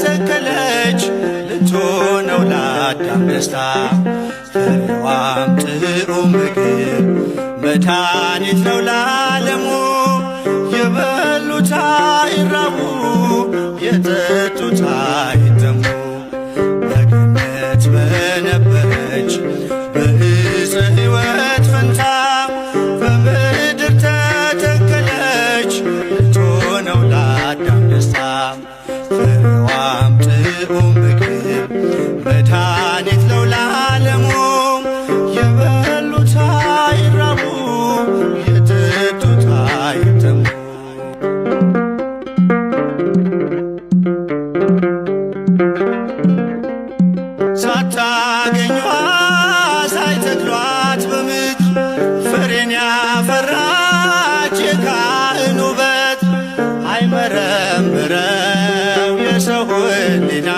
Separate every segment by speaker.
Speaker 1: ተተከለች ልትሆነው ለአዳም ደስታ ፍሬዋም ጥዑም ምግብ መድኃኒት ነው ለዓለሙ። የበሉት አይራቡ የጠጡት አይጠሙ በገነት በነበረች በዕፀ ሕይወት ፈንታ በምድር ተተከለች ልትሆነው ለአዳም ደስታ ፍሬዋም ጥዑም ምግብ መድኃኒት ነው ለዓለሙ። የበሉት አይራቡ የጠጡት አይጠሙ ሳታገኟ ሳይተክሏት በምድር ፍሬን ያፈራች የካህን ውበት አይመረምረው የሰው ሕሊና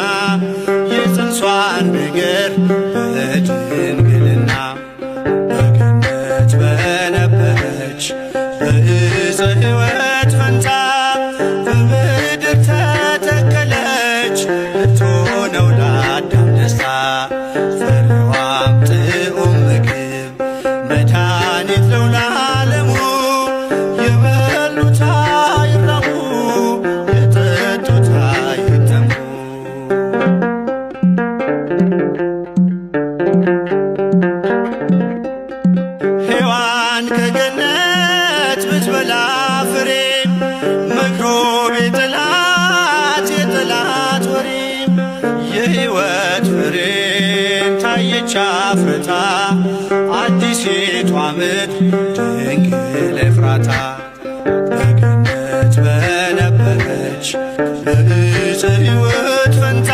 Speaker 1: የጽንሷን ነገር በድንግልና በገነት በነበረች በዕፀ ሕይወት ፈንታ በምድር ተተከለች ልትሆነው ለአዳም ደስታ ፍሬዋም ጥዑም ምግብ መድኃኒት ነው ለዓለሙ። የበሉት አይራቡ የጠጡት አይጠሙ ሔዋን ከገነት ብትበላ ፍሬ መክሮብ የጠላት የጠላት ወሬ የሕይወት ፍሬን ታየች አፍርታ አዲሲቷ ምድር ድንግል ኤፍራታ በገነት በነበረች በዕፀ ሕይወት ፈንታ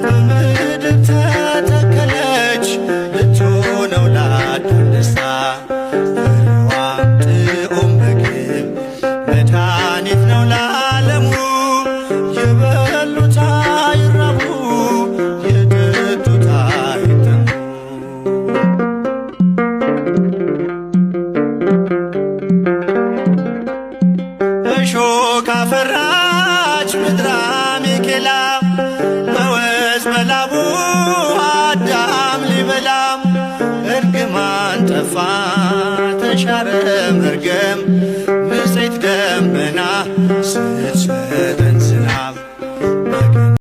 Speaker 1: በምድር ተተከለች ልትሆነው ለአዳም ደስታ ፍሬዋም ጥዑም ምግብ መድኃኒት ነው ለዓለሙ። የበሉት አይራቡ የጠጡት አይጠሙ እሾህ አፈራች ምድረ አሜኬላ በወዝ በላቡ አዳም ሊበላ እርግማን ጠፋ ተሻረ መርገም